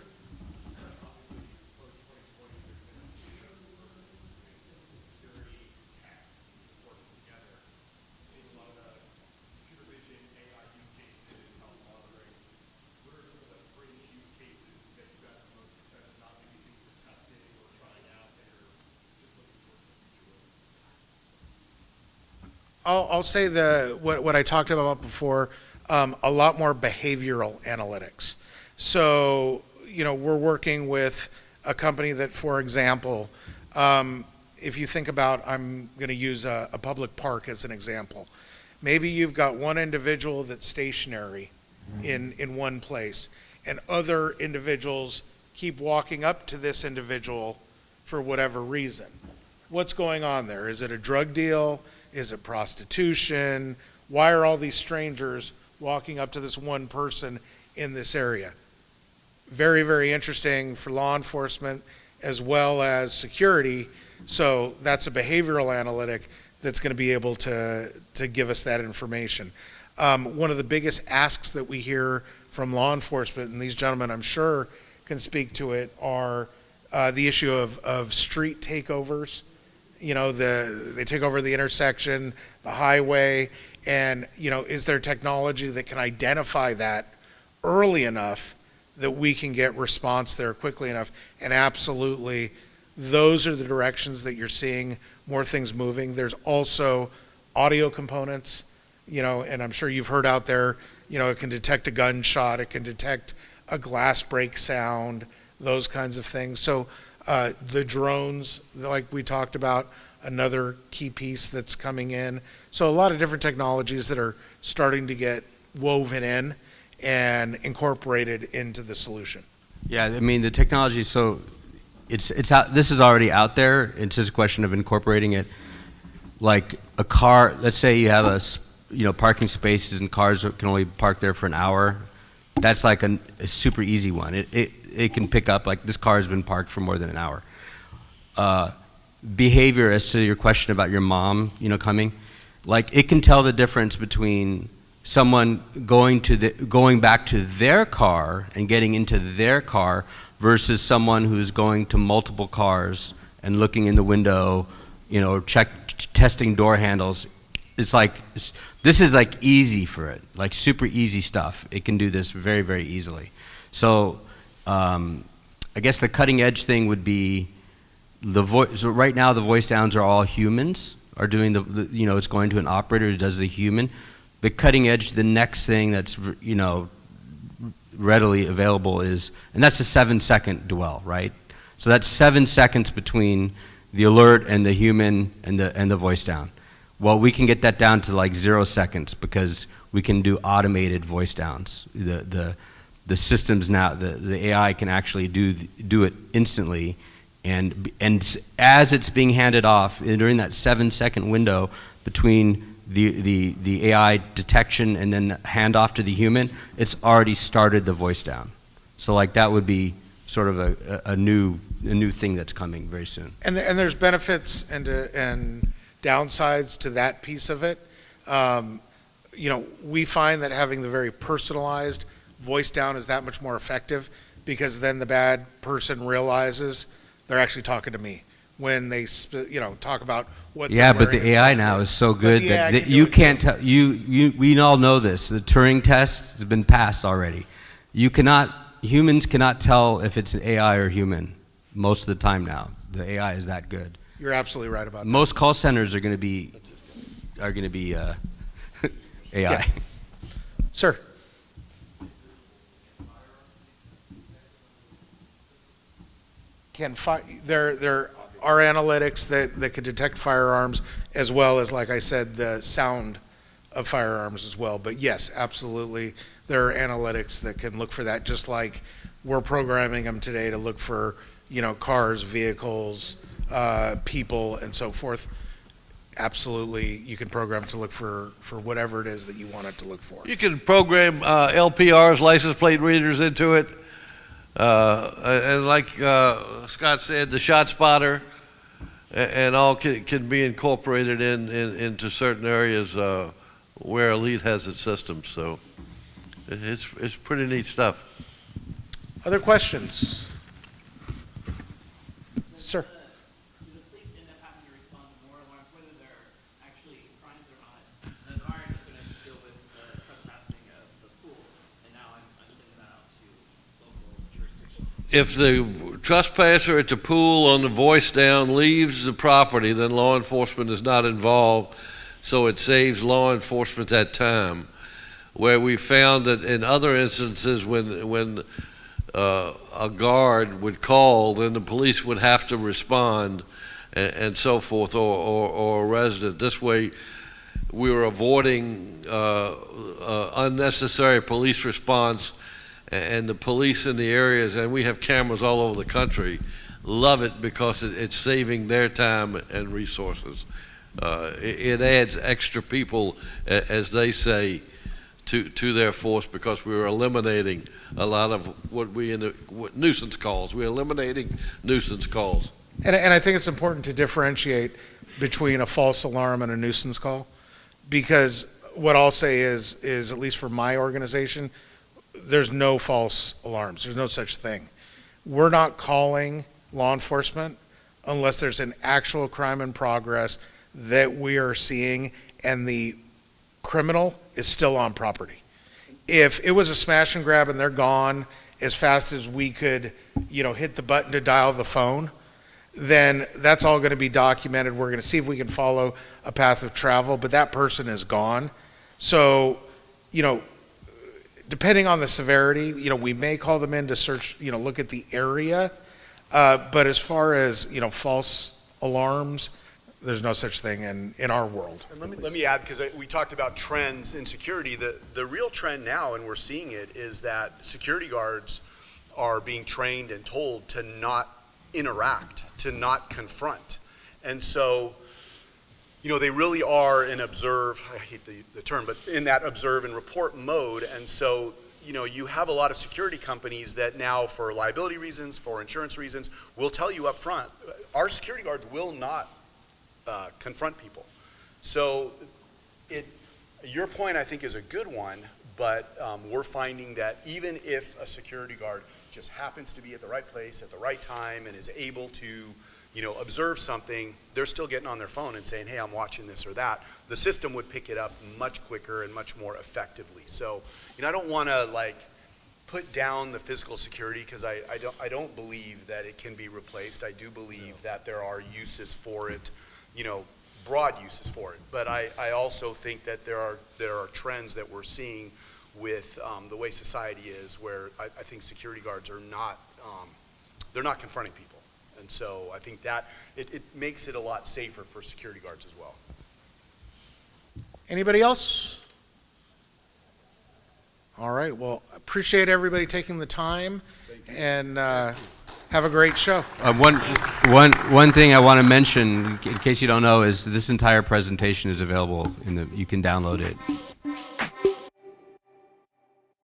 A: I'll say what I talked about before, a lot more behavioral analytics. So, we're working with a company that, for example, if you think about, I'm going to use a public park as an example. Maybe you've got one individual that's stationary in one place, and other individuals keep walking up to this individual for whatever reason. What's going on there? Is it a drug deal? Is it prostitution? Why are all these strangers walking up to this one person in this area? Very, very interesting for law enforcement as well as security. So that's a behavioral analytic that's going to be able to give us that information. One of the biggest asks that we hear from law enforcement, and these gentlemen I'm sure can speak to it, are the issue of street takeovers they take over the intersection, the highway, and, is there technology that can identify that early enough that we can get response there quickly enough? And absolutely, those are the directions that you're seeing more things moving. There's also audio components, and I'm sure you've heard out there, it can detect a gunshot, it can detect a glass break sound, those kinds of things. So the drones, like we talked about, another key piece that's coming in. So a lot of different technologies that are starting to get woven in and incorporated into the solution.
D: Yeah, I mean, the technology, so it's out, this is already out there. It's just a question of incorporating it. Like a car, let's say you have parking spaces and cars that can only park there for an hour. That's like a super easy one. It can pick up, like, this car has been parked for more than an hour. Behavior, as to your question about your mom, coming, like, it can tell the difference between someone going back to their car and getting into their car versus someone who's going to multiple cars and looking in the window, testing door handles. It's like, this is like easy for it, like super easy stuff. It can do this very, very easily. So I guess the cutting edge thing would be the voice. So right now the voice downs are all humans are doing it's going to an operator who does the human. The cutting edge, the next thing that's, readily available is, and that's a 7-second dwell, right? So that's 7 seconds between the alert and the human and the voice down. Well, we can get that down to like 0 seconds because we can do automated voice downs. The systems now, the AI can actually do it instantly, and as it's being handed off during that 7-second window between the AI detection and then handoff to the human, it's already started the voice down. So like that would be sort of a new thing that's coming very soon.
A: And there's benefits and downsides to that piece of it. We find that having the very personalized voice down is that much more effective, because then the bad person realizes they're actually talking to me when they talk about what they're
D: Yeah, but
A: wearing
D: the
A: and
D: AI
A: so
D: now
A: forth.
D: is so
A: But
D: good
A: the AI
D: that
A: can do
D: you
A: it
D: can't
A: too.
D: tell. We all know this. The Turing test has been passed already. Humans cannot tell if it's an AI or human most of the time now. The AI is that good.
A: You're absolutely right about that.
D: Most call centers are going to be AI.
A: Yeah. Sir. There are analytics that could detect firearms, as well as, like I said, the sound of firearms as well. But yes, absolutely, there are analytics that can look for that, just like we're programming them today to look for, cars, vehicles, people, and so forth. Absolutely, you can program to look for whatever it is that you want it to look for.
E: You can program LPRs, license plate readers, into it. And like Scott said, the shot spotter and all can be incorporated into certain areas where Elite has its systems. So it's pretty neat stuff.
A: Other questions? Sir.
F: Do the police end up having to respond to more alarms, whether they're actually crimes or not? The guard is going to deal with trespassing of the pool, and now I'm sending that out to local jurisdictions.
E: If the trespasser at the pool on the voice down leaves the property, then law enforcement is not involved, so it saves law enforcement that time. Where we found that in other instances, when a guard would call, then the police would have to respond and so forth, or a resident. This way, we were avoiding unnecessary police response, and the police in the areas, and we have cameras all over the country, love it because it's saving their time and resources. It adds extra people, as they say, to their force, because we were eliminating a lot of what nuisance calls. We're eliminating nuisance calls.
A: And I think it's important to differentiate between a false alarm and a nuisance call, because what I'll say is at least for my organization, there's no false alarms. There's no such thing. We're not calling law enforcement unless there's an actual crime in progress that we are seeing and the criminal is still on property. If it was a smash and grab and they're gone as fast as we could, hit the button to dial the phone, then that's all going to be documented. We're going to see if we can follow a path of travel, but that person is gone. So, depending on the severity, we may call them in to search, look at the area. But as far as, false alarms, there's no such thing in our world.
B: And let me add, because we talked about trends in security. The real trend now, and we're seeing it, is that security guards are being trained and told to not interact, to not confront. And so, they really are in observe, I hate the term, but in that observe and report mode. And so, you have a lot of security companies that now, for liability reasons, for insurance reasons, will tell you up front, our security guards will not confront people. So your point, I think, is a good one, but we're finding that even if a security guard just happens to be at the right place at the right time and is able to, observe something, they're still getting on their phone and saying, hey, I'm watching this or that. The system would pick it up much quicker and much more effectively. So, I don't want to put down the physical security, because I don't believe that it can be replaced. I do believe that there are uses for it, broad uses for it. But I also think that there are trends that we're seeing with the way society is, where I think security guards are not, they're not confronting people. And so I think that it makes it a lot safer for security guards as well.
A: Anybody else? All right, well, appreciate everybody taking the time, and have a great show.
D: One thing I want to mention, in case you don't know, is this entire presentation is available you can download it